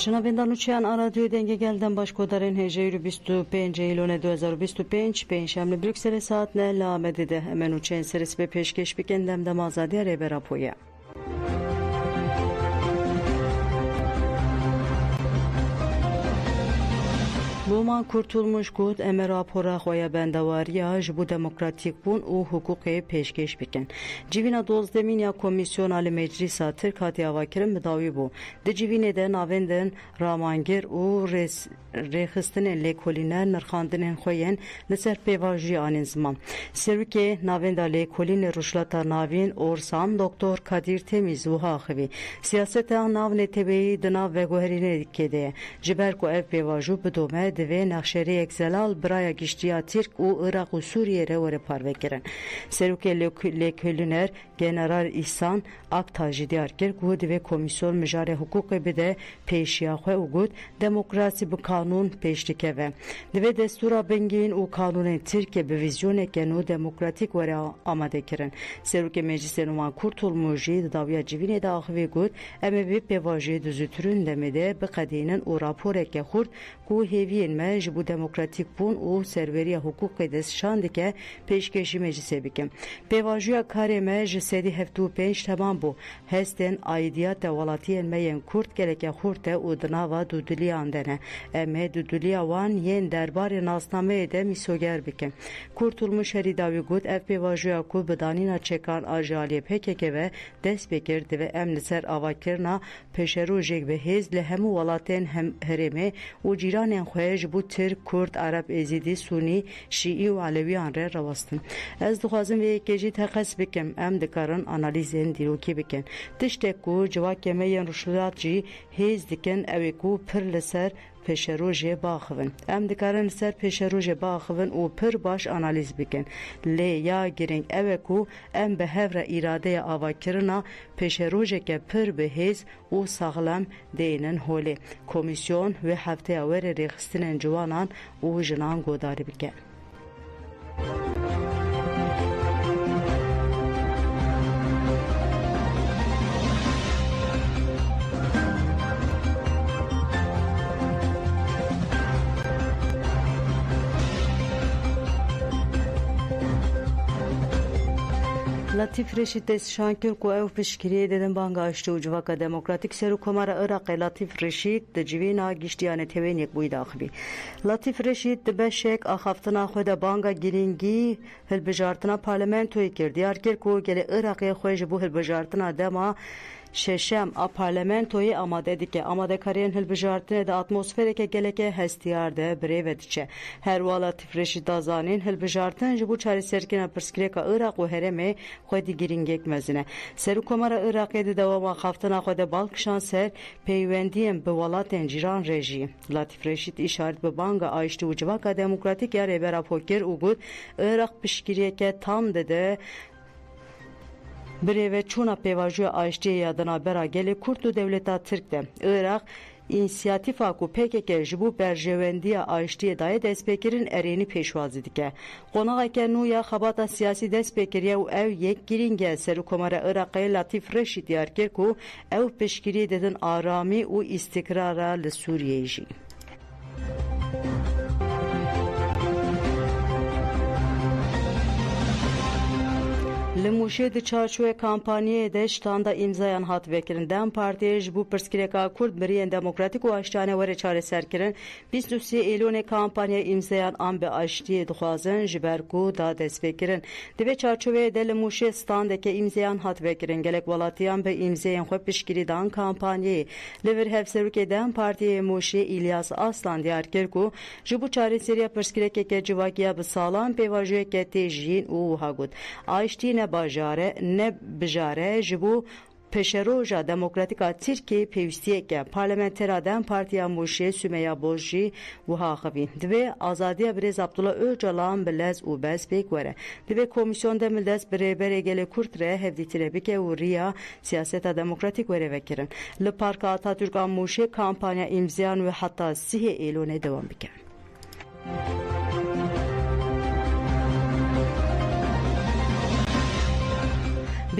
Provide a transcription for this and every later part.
شنوندگان نوچیان رادیو دنگ گلدن باشکودارین هجری 25 ایلون 2025 پنجشنبه بروکسل ساعت نه لامده ده منوچین سرس به پیشکش بکندم دم آزادی ریبراپویا. بومان kurtulmuş گود ام راپورا خویا بندواریا جبو دموکراتیک بون او حقوق پیشکش بکن. جیوینا 12 یا کمیسیون آل مجلس ترک هاتی آواکرم بداوی بو. ده جیوینه ده ناوندن رامانگر او رخستن لیکولینر نرخاندن خوین لسر پیواجی آنین زمان. سروکه ناوند لیکولین رشلتا ناوین اورسان دکتر کادیر تمیز و هاخوی. سیاست ناو نتبهی دنا و گوهرینه کده. جبر کو اف پیواجو بدومه ve nakşeri ekzelal braya giştiya Türk u Irak u Suriye re vore parve kirin. Seruke lekölüner General İhsan Aktaji diyarker gud ve komisyon müjare hukuku bide peşiyahwe u gud demokrasi bu kanun peştikeve. Ve destura bengin u kanunun Türkiye bir vizyone kenu demokratik vore amade kirin. Seruke meclisen uman kurtulmuji davya civine da ahve gud eme bir pevaji düzütürün demede bir kadinin u raporeke hurt ku heviyen مج بو دموکراتیک بون او سروری حقوق دست شاندکه پیشکشی مجلس بکن. پیواجویا کار مج سدی هفتو پنج تمام بو. هستن ایدیات ولاتین مین کرد گلکه خورت او دناوا دودلی اندنه. اما دودلی وان ین دربار ناسنامه ده میسوگر بکن. kurtulmuş heridavi gud ev پیواجویا کو بدانینا چکان آجالی پککه و دست بکرد و امنسر آواکرنا پشروجک به هز لهم ولاتین هم هرمه و جیران خویج bu Türk, Kürt, Arap, Ezidi, Suni, Şii ve Aleviyan re ravastın. Ez duxazım ve geci teqas bikim em dikarin analizin diroki bikin. Tiştek ku cevak yemeyen ruşulatçı hez dikin evi ku pir liser peşeroje baxıvın. Em dikarin liser peşeroje baxıvın u pir baş analiz bikin. Le ya giring evi ku em behevre iradeye avakirina peşeroje ke pir behez u sağlam deyinin holi. Komisyon ve haftaya veri rekhistinin جوانان او جنان گوداری بکن. لطیف رشید دست شانکر کو او پشکری دادن بانگا اشتو جواکا دموکراتیک سرو کمارا عراق لطیف رشید دجوینا گشتیانه تیوین یک بوی داخبی. لطیف رشید دبشک آخافتنا خود بانگا گرینگی هل بجارتنا پارلمنتوی کردیار کر کو گل عراقی خوش بو هل بجارتنا دما ششم ا پارلمنتوی آماده دیگه آماده کارین هل بجارتنه ده اتمسفری که گلکه هستیار ده بری ودیچه هر والا تفرشی دازانین هل بجارتن جبو چاری سرکینا پرسکری که عراق و هرمه خودی گرینگک مزنه سرو کمار عراقی ده دوام خافتنا خود بالکشان سر پیوندیم به ولاتن جیران رژی لطیف رشید اشارت به بانگ آیشتی و جواکا دموکراتیک یا ریبرا پوکر او گود عراق پشکریه که تام ده Bireve çuna pevajoya aştiye yadına bera gele Kurtu devleta Türk'te. Irak İnisiyatifa ku PKK jibu berjevendiya aştiye daye destpekirin ereni peşvazi dike. Qonağa ke nuya xabata siyasi destpekiriye u ev yek giringe seru komara Irak'e Latif Reşid yarker ku ev peşkiri dedin arami u istikrara li Suriye jî. لموشه د چارچوه کمپانیه ده شتاندا امضایان هات وکرن دم پارتیه جبو پرسکریکا کرد بریان دموکراتیک و اشتانه وره چاره سر کرن 23 ایلون کمپانیه امضایان آن به اشتیه دخوازن جبرگو دا دست وکرن دوی چارچوه ده لموشه ستانده که امضایان هات وکرن گلک ولاتیان به امضایان خوب پشکری دان کمپانیه لور هفسروکه دم پارتیه موشه ایلیاس آسلان دیار کرکو جبو چاره سریع پرسکریکه که جواگیا به سالان پیواجوه که تیجین او هاگود اشتی نه bajare ne bijare jibu peşeroja demokratika Türkiye pevstiye ke parlamenteradan partiya Muşe Sümeyya Bozji ve haxavi dve azadiya brez Abdullah Öcalan belez u bezbek vere dve komisyon demildes beraber gele kurtre hevditire bike u riya siyaseta demokratik vere vekirin le parka Atatürk Muşe kampanya imzayan ve hatta sihe elone devam bike.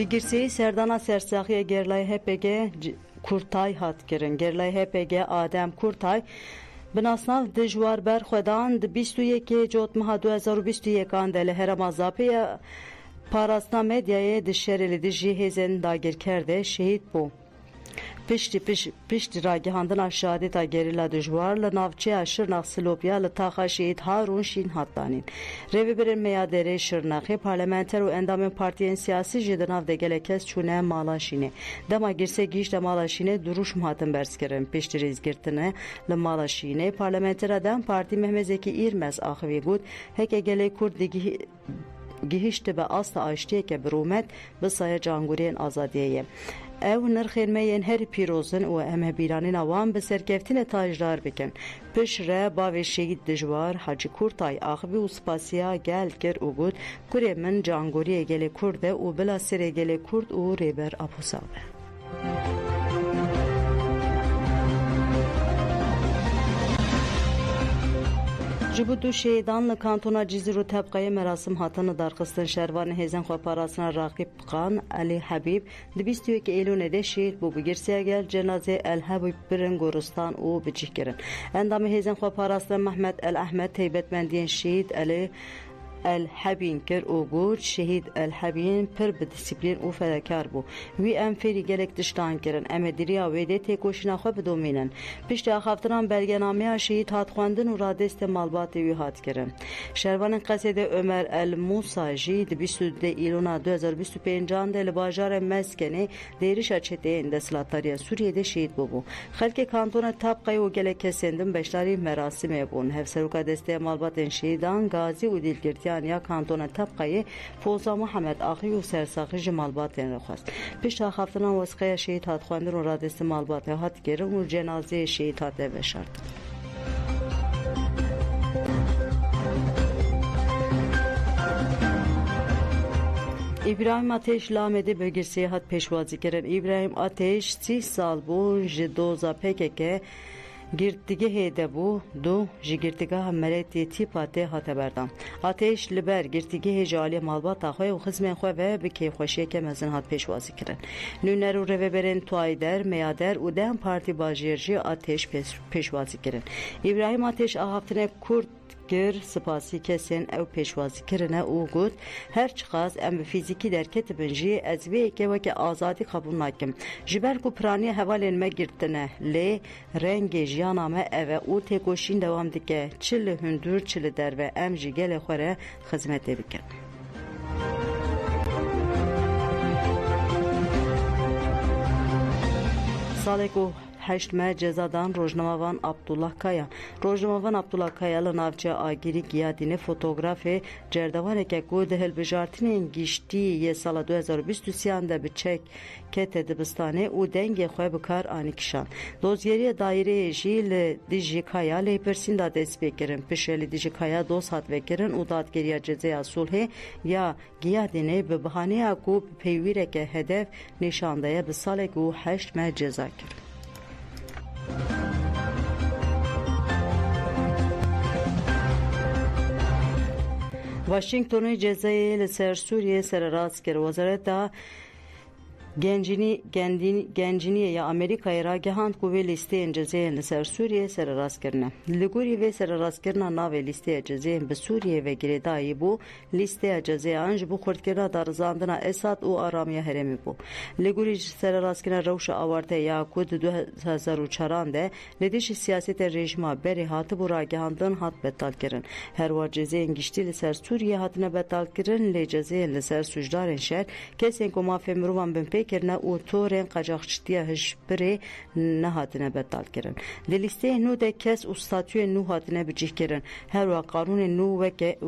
Bigirseyi Serdana Sersaxiye Gerlay HPG Kurtay hat kirin. Gerlay HPG Adem Kurtay بناسناو دجوار بر خودان د 21 جوت ماه 2021 آن دل هرم ازاپی پاراستنا مدیای د شرلی د جهیزن داگر کرده شهید بو پشتی راگهاندن aşağıda تا gerila دجوار لناوچه شرناق سلوپیا لتاخا شهید هارون شین هاتانین روی برن میادره شرناقی پارلمانتر و اندام پارتیین siyasi جدناو ده gelekes çune malaşine dema girse giş de malaşine duruş muhatın berskirin pişti rizgirtine le malaşine parlamenter adam parti Mehmet Zeki İrmez ahvi gud heke gele kurd digi gihişti be asla aştiye ke biromet bi saya canguriyen azadiye ev nirxirmeyen her pirozun u em biranın avam bi serkeftine tajdar bikin pişre bavê şehîd dijwar Hacı Kurtay axivî û spasiya gel kir û got kurê min cangoriyê gelê Kurd e û bila serê gelê Kurd û rêber Aposa be. Jibudu şehîdan li kantona Cizîr û tebqayê merasim hatine darxistin şervanê hêzên xweparastina Raqîb Qan Elî Hebîb di 22 Eylûnê de şehîd bû bi girsiya gel cenazê El Hebîb birin goristan û bicih kirin. Endamê hêzên xweparastina Mehmet El Ehmed taybetmendiyên şehîd Elî El Hebîn kir û got şehîd El Hebîn pir bi disiplîn û fedakar bû. Wî em fêrî gelek tiştan kirin. Em ê diriya wê de têkoşîna xwe bidomînin. Piştî axaftinan belgenameya şehîd hat xwendin û radestê malbatê wî hat kirin. Şervanên Qesedê Ömer El Musa jî di 22 Îlûna 2025 de li bajarê Meskenê derîşa çeteyên desthilatariya Sûriyeyê şehîd bûbû. Xelkê kantona Tabqayê û gelek kesên din beşdarî merasimê bûn. Hevseroka desteya malbatên şehîdan Gazî û dilgirtiya ya kantona Tabqayê Foza Muhammed axî û sersaxî ji malbatên re xwest. Pişta xaftinan wesxeya şehîd hat xwendin û radestê malbatê hat kirin û cenazeyê şehîd hat veşartin. İbrahim Ateş Lamedê bölgesê hat pêşwazî kirin. İbrahim Ateş 30 sal bû ji doza PKK girtîgehê de bû du ji girtîgeha Meretî Tîpatê hate berdan. Ateş li ber girtîgehê ji aliyê malbata xwe û xizmên xwe ve bi kêfxweşiyeke mezin hat pêşwazî kirin. Nûner û rêveberên Tuayder, Meyader û Dem Partî Bajêr jî Ateş pêşwazî kirin. İbrahim Ateş axaftinê Kurd gir spasî kesên ew pêşwazî kirine û got her çiqas em bi fîzîkî derketibin jî ez vê yekê weke azadî qebûl nakim. Ji ber ku piraniya hevalên me girtine lê rengê jiyana me ev e û têkoşîn dewam dike çi li hundir çi li derve em jî gelê xwe re xizmetê bikin. Salek û heştme cezadan Rojnamavan Abdullah Kaya. Rojnamavan Abdullah Kaya li navçeya agirî giyadînê fotografê cerdevaneke ku di hilbijartinên giştî yê sala 2023 de bi çek kete dibistanê û dengê xwe bi kar anî kişan. Dozyeriya daîreyê jî li dijî Kaya lêpirsîn da dest pê kirin. Pişre li dijî Kaya dost hat vekirin û dadgeriya cezeya sulhê ya giyadînê bi bihaneya ku peywîreke hedef nîşandaye bi salek û heştme ceza kirin. Washington'u cezayê li ser Sûriyê sererast kir. Wezareta Genciniye ya Amerikayê ragihand ku vê lîsteyên cezayên li ser Sûriyê sererast kirine. Li gorî vê sererastkirina navê lîsteya cezayên bi Sûriyê ve girêdayî bû, lîsteya cezayan ji bo xurtkirina darizandina Esad û aramiya herêmê bû. Li gorî sererastkirina rewşa awarte ya ku di 2004 de li dijî siyasetê rejima berê hatibû ragihandin hat betal kirin. Herwa cezayên giştî li ser Sûriyê hatine betal kirin, lê cezayên li ser suçdarên şer kesên ku mafê mirovan bin kirine û torên qaçaxçitiya hişbirê nehatine betal kirin. Li lîsteyên nû de kes û statûyên nû hatine bicih kirin. Herwa qanûnên nû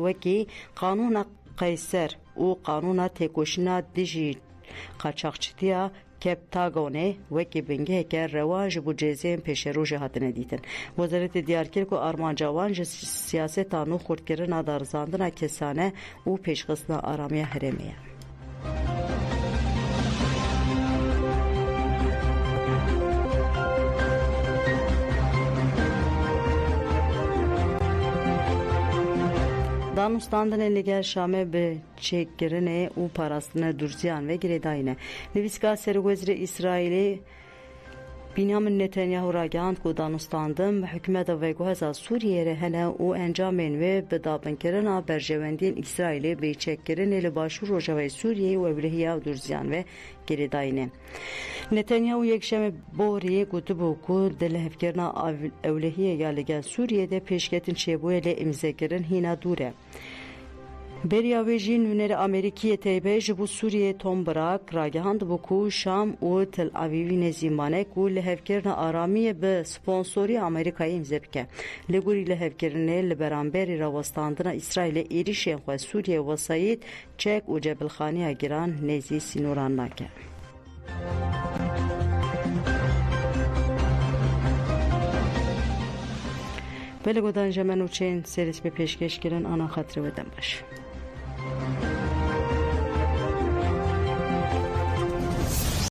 wekî Qanûna Qeyser û Qanûna têkoşîna dijî qaçaxçitiya Keptagonê wekî bingeheke rewa ji bo cezayên pêşerojê hatine dîtin. Wezareta diyar kir ku armanca wan ji siyaseta nû xurtkirina darizandina kesane û pêşxistina aramiya herêmê ye. Danûstandinê li gel Şamê bi çêkkirinê û parastina dursiyan ve girêdayî ne. Nivîska Serwezîrê İsraîlê بنیامین نتانیاهو راگهاند که دانستاندم حکومت ویگوهزا سوریه رهنه و انجامین و بدابنکرنا برجواندین اسرائیل به چکرن لباشور روجوی سوریه و ابرهیا و درزیان و گریداینه. نتانیاهو یک شم بوری گوتبو که دلهفکرنا اولهیه یا لگه سوریه ده پیشکتن چیبوه لی امزگرن هینا دوره. بریاوی جین نونر امریکیه تیبه جبو سوریه توم براک راگهاند بو شام و تل آویوی نزیمانه کو لهفکرنا آرامی به سپانسوری آمریکایی امضا بکه لگوری لهفکرنه لبرانبری راوستاندنا اسرائیل ایریشین خو سوریه وسایت چک و جبل خانی اگران نزی سینوران نکه. بله گودان جمنو چین سریس به پیشکش کردن آنا خاطر ودم باش.